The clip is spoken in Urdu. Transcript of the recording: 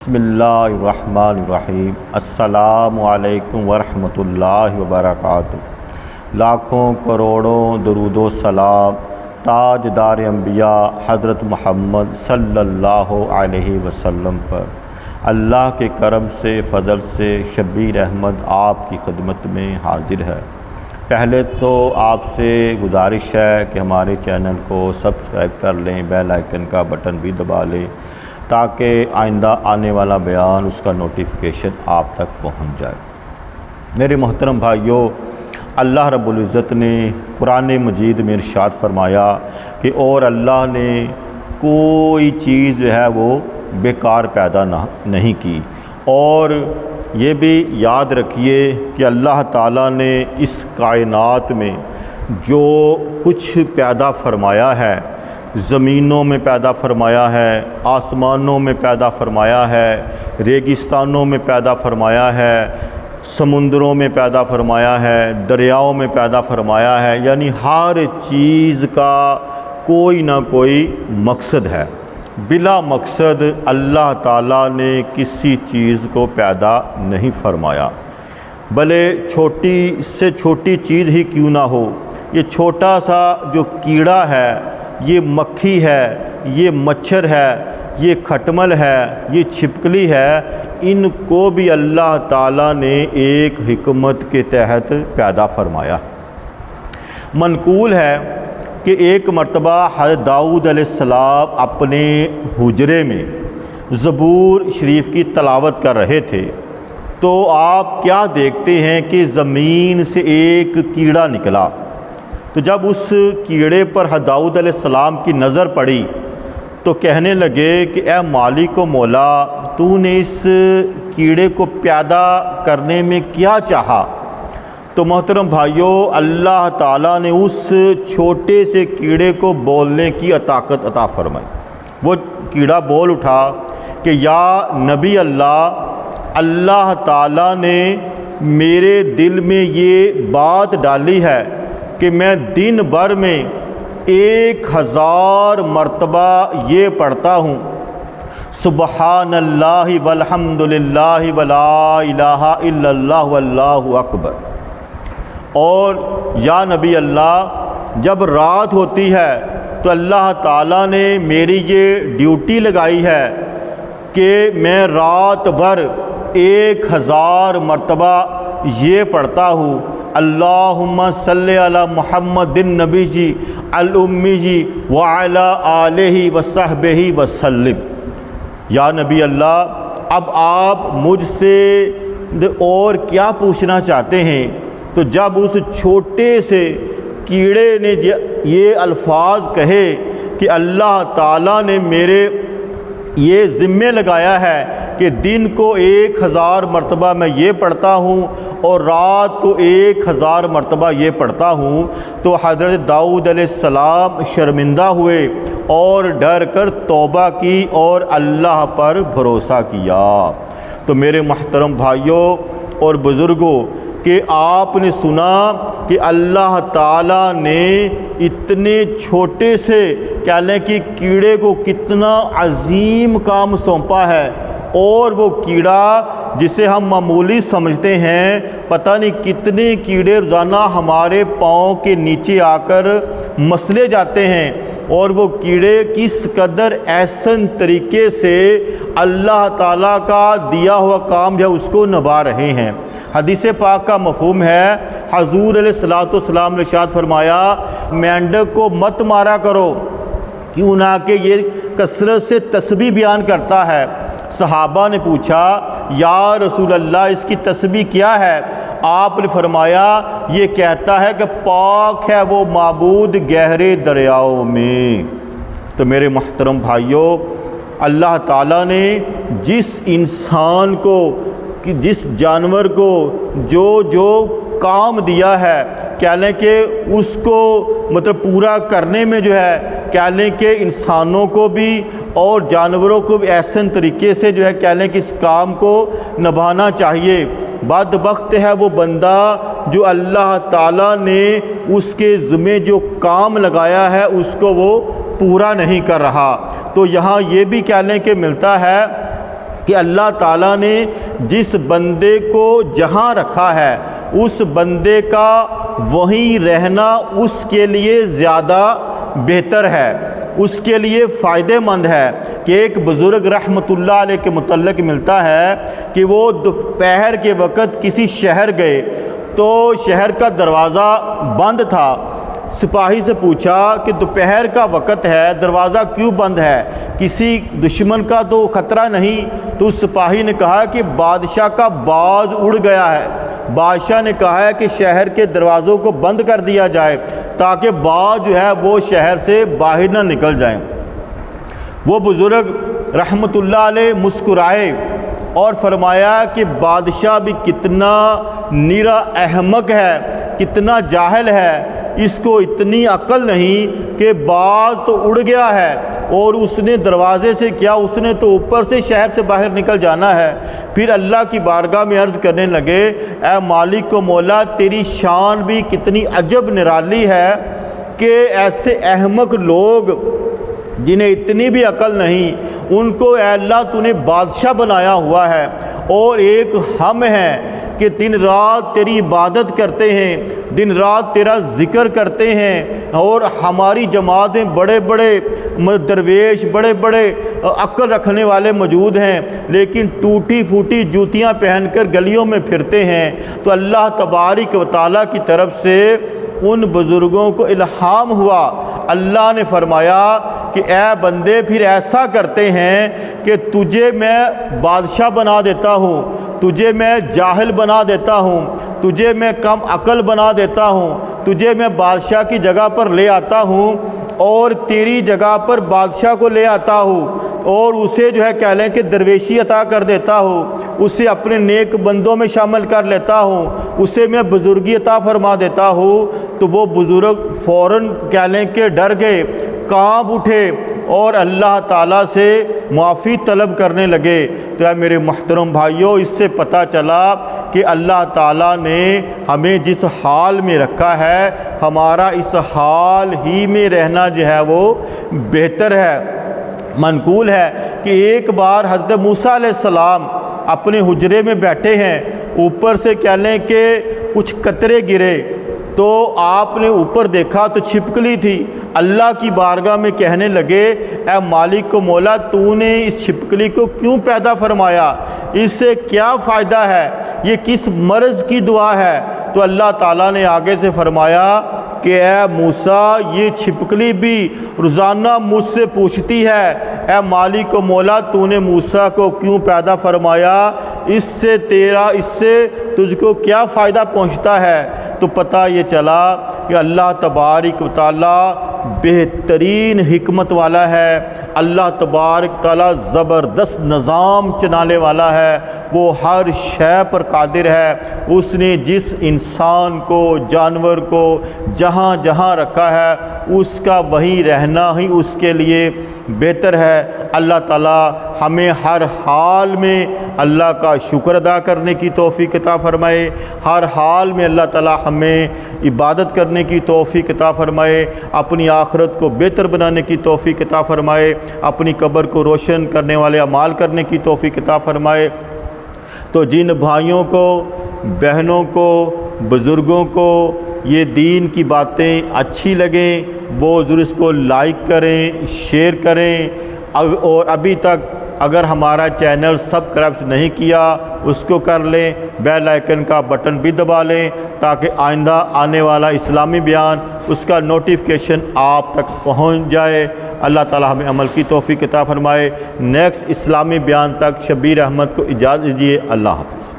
بسم اللہ الرحمن الرحیم۔ السلام علیکم ورحمۃ اللہ وبرکاتہ۔ لاکھوں کروڑوں درود و سلام تاجدار انبیاء حضرت محمد صلی اللہ علیہ وسلم پر۔ اللہ کے کرم سے فضل سے شبیر احمد آپ کی خدمت میں حاضر ہے۔ پہلے تو آپ سے گزارش ہے کہ ہمارے چینل کو سبسکرائب کر لیں، بیل آئیکن کا بٹن بھی دبا لیں تاکہ آئندہ آنے والا بیان اس کا نوٹیفیکیشن آپ تک پہنچ جائے۔ میرے محترم بھائیوں، اللہ رب العزت نے قرآن مجید میں ارشاد فرمایا کہ اور اللہ نے کوئی چیز جو ہے وہ بیکار پیدا نہیں کی، اور یہ بھی یاد رکھیے کہ اللہ تعالیٰ نے اس کائنات میں جو کچھ پیدا فرمایا ہے، زمینوں میں پیدا فرمایا ہے، آسمانوں میں پیدا فرمایا ہے، ریگستانوں میں پیدا فرمایا ہے، سمندروں میں پیدا فرمایا ہے، دریاؤں میں پیدا فرمایا ہے، یعنی ہر چیز کا کوئی نہ کوئی مقصد ہے۔ بلا مقصد اللہ تعالیٰ نے کسی چیز کو پیدا نہیں فرمایا، بھلے چھوٹی سے چھوٹی چیز ہی کیوں نہ ہو۔ یہ چھوٹا سا جو کیڑا ہے، یہ مکھی ہے، یہ مچھر ہے، یہ کھٹمل ہے، یہ چھپکلی ہے، ان کو بھی اللہ تعالیٰ نے ایک حکمت کے تحت پیدا فرمایا۔ منقول ہے کہ ایک مرتبہ حضرت داؤد علیہ السلام اپنے حجرے میں زبور شریف کی تلاوت کر رہے تھے، تو آپ کیا دیکھتے ہیں کہ زمین سے ایک کیڑا نکلا۔ تو جب اس کیڑے پر حضرت داؤد علیہ السلام کی نظر پڑی تو کہنے لگے کہ اے مالک و مولا، تو نے اس کیڑے کو پیدا کرنے میں کیا چاہا؟ تو محترم بھائیوں، اللہ تعالیٰ نے اس چھوٹے سے کیڑے کو بولنے کی طاقت عطا فرمائی۔ وہ کیڑا بول اٹھا کہ یا نبی اللہ تعالیٰ نے میرے دل میں یہ بات ڈالی ہے کہ میں دن بھر میں 1000 مرتبہ یہ پڑھتا ہوں، سبحان اللہ والحمد للہ ولا الہ الا اللہ واللہ اکبر۔ اور یا نبی اللہ، جب رات ہوتی ہے تو اللہ تعالیٰ نے میری یہ ڈیوٹی لگائی ہے کہ میں رات بھر 1000 مرتبہ یہ پڑھتا ہوں، اللہم صلی علی محمد النبی جی الامی جی وعلی آلہ وصحبہ وسلم۔ یا نبی اللہ، اب آپ مجھ سے اور کیا پوچھنا چاہتے ہیں؟ تو جب اس چھوٹے سے کیڑے نے یہ الفاظ کہے کہ اللہ تعالیٰ نے میرے یہ ذمہ لگایا ہے کہ دن کو 1000 مرتبہ میں یہ پڑھتا ہوں اور رات کو 1000 مرتبہ یہ پڑھتا ہوں، تو حضرت داؤد علیہ السلام شرمندہ ہوئے اور ڈر کر توبہ کی اور اللہ پر بھروسہ کیا۔ تو میرے محترم بھائیوں اور بزرگوں، کہ آپ نے سنا کہ اللہ تعالیٰ نے اتنے چھوٹے سے کہہ لیں کہ کیڑے کو کتنا عظیم کام سونپا ہے، اور وہ کیڑا جسے ہم معمولی سمجھتے ہیں، پتہ نہیں کتنے کیڑے روزانہ ہمارے پاؤں کے نیچے آ کر مسلے جاتے ہیں، اور وہ کیڑے کس قدر احسن طریقے سے اللہ تعالیٰ کا دیا ہوا کام جو ہے اس کو نبھا رہے ہیں۔ حدیث پاک کا مفہوم ہے، حضور علیہ الصلوۃ والسلام نے ارشاد فرمایا، مینڈک کو مت مارا کرو، کیوں نہ کہ یہ کثرت سے تسبیح بیان کرتا ہے۔ صحابہ نے پوچھا، یا رسول اللہ، اس کی تسبیح کیا ہے؟ آپ نے فرمایا، یہ کہتا ہے کہ پاک ہے وہ معبود گہرے دریاؤں میں۔ تو میرے محترم بھائیوں، اللہ تعالیٰ نے جس انسان کو، جس جانور کو جو کام دیا ہے، کہہ لیں کہ اس کو مطلب پورا کرنے میں جو ہے، کہہ لیں کہ انسانوں کو بھی اور جانوروں کو بھی احسن طریقے سے جو ہے کہہ لیں کہ اس کام کو نبھانا چاہیے۔ بدبخت ہے وہ بندہ جو اللہ تعالیٰ نے اس کے ذمہ جو کام لگایا ہے اس کو وہ پورا نہیں کر رہا۔ تو یہاں یہ بھی کہہ لیں کہ ملتا ہے کہ اللہ تعالیٰ نے جس بندے کو جہاں رکھا ہے اس بندے کا وہیں رہنا اس کے لیے زیادہ بہتر ہے، اس کے لیے فائدہ مند ہے۔ کہ ایک بزرگ رحمۃ اللہ علیہ کے متعلق ملتا ہے کہ وہ دوپہر کے وقت کسی شہر گئے تو شہر کا دروازہ بند تھا۔ سپاہی سے پوچھا کہ دوپہر کا وقت ہے، دروازہ کیوں بند ہے، کسی دشمن کا تو خطرہ نہیں؟ تو اس سپاہی نے کہا کہ بادشاہ کا باز اڑ گیا ہے، بادشاہ نے کہا ہے کہ شہر کے دروازوں کو بند کر دیا جائے تاکہ باز جو ہے وہ شہر سے باہر نہ نکل جائیں۔ وہ بزرگ رحمۃ اللہ علیہ مسکرائے اور فرمایا کہ بادشاہ بھی کتنا نیرا احمق ہے، کتنا جاہل ہے، اس کو اتنی عقل نہیں کہ باز تو اڑ گیا ہے اور اس نے دروازے سے کیا، اس نے تو اوپر سے شہر سے باہر نکل جانا ہے۔ پھر اللہ کی بارگاہ میں عرض کرنے لگے، اے مالک و مولا، تیری شان بھی کتنی عجب نرالی ہے کہ ایسے احمق لوگ جنہیں اتنی بھی عقل نہیں، ان کو اے اللہ تو نے بادشاہ بنایا ہوا ہے، اور ایک ہم ہیں کہ دن رات تیری عبادت کرتے ہیں، دن رات تیرا ذکر کرتے ہیں، اور ہماری جماعتیں بڑے بڑے درویش، بڑے بڑے عقل رکھنے والے موجود ہیں، لیکن ٹوٹی پھوٹی جوتیاں پہن کر گلیوں میں پھرتے ہیں۔ تو اللہ تبارک و تعالیٰ کی طرف سے ان بزرگوں کو الہام ہوا، اللہ نے فرمایا کہ اے بندے، پھر ایسا کرتے ہیں کہ تجھے میں بادشاہ بنا دیتا ہوں، تجھے میں جاہل بنا دیتا ہوں، تجھے میں کم عقل بنا دیتا ہوں، تجھے میں بادشاہ کی جگہ پر لے آتا ہوں اور تیری جگہ پر بادشاہ کو لے آتا ہوں، اور اسے جو ہے کہہ لیں کہ درویشی عطا کر دیتا ہوں، اسے اپنے نیک بندوں میں شامل کر لیتا ہوں، اسے میں بزرگی عطا فرما دیتا ہوں۔ تو وہ بزرگ فوراً کہہ لیں کہ ڈر گئے، کانپ اٹھے اور اللہ تعالیٰ سے معافی طلب کرنے لگے۔ تو اے میرے محترم بھائیوں، اس سے پتہ چلا کہ اللہ تعالیٰ نے ہمیں جس حال میں رکھا ہے، ہمارا اس حال ہی میں رہنا جو ہے وہ بہتر ہے۔ منقول ہے کہ ایک بار حضرت موسیٰ علیہ السلام اپنے حجرے میں بیٹھے ہیں، اوپر سے کہہ لیں کہ کچھ قطرے گرے، تو آپ نے اوپر دیکھا تو چھپکلی تھی۔ اللہ کی بارگاہ میں کہنے لگے، اے مالک و مولا، تو نے اس چھپکلی کو کیوں پیدا فرمایا؟ اس سے کیا فائدہ ہے؟ یہ کس مرض کی دعا ہے؟ تو اللہ تعالیٰ نے آگے سے فرمایا کہ اے موسیٰ، یہ چھپکلی بھی روزانہ مجھ سے پوچھتی ہے، اے مالک و مولا، تو نے موسیٰ کو کیوں پیدا فرمایا؟ اس سے تجھ کو کیا فائدہ پہنچتا ہے؟ تو پتہ یہ چلا کہ اللہ تبارک و تعالیٰ بہترین حکمت والا ہے، اللہ تبارک تعالیٰ زبردست نظام چلانے والا ہے، وہ ہر شے پر قادر ہے۔ اس نے جس انسان کو، جانور کو جہاں جہاں رکھا ہے، اس کا وہیں رہنا ہی اس کے لیے بہتر ہے۔ اللہ تعالیٰ ہمیں ہر حال میں اللہ کا شکر ادا کرنے کی توفیق عطا فرمائے، ہر حال میں اللہ تعالیٰ ہمیں عبادت کرنے کی توفیق عطا فرمائے، اپنی آخرت کو بہتر بنانے کی توفیق عطا فرمائے، اپنی قبر کو روشن کرنے والے اعمال کرنے کی توفیق عطا فرمائے۔ تو جن بھائیوں کو، بہنوں کو، بزرگوں کو یہ دین کی باتیں اچھی لگیں، وہ ضرور اس کو لائک کریں، شیئر کریں، اور ابھی تک اگر ہمارا چینل سبسکرائب نہیں کیا اس کو کر لیں، بیل آئیکن کا بٹن بھی دبا لیں تاکہ آئندہ آنے والا اسلامی بیان اس کا نوٹیفیکیشن آپ تک پہنچ جائے۔ اللہ تعالی ہمیں عمل کی توفیق عطا فرمائے۔ نیکسٹ اسلامی بیان تک شبیر احمد کو اجازت دیجیے۔ اللہ حافظ۔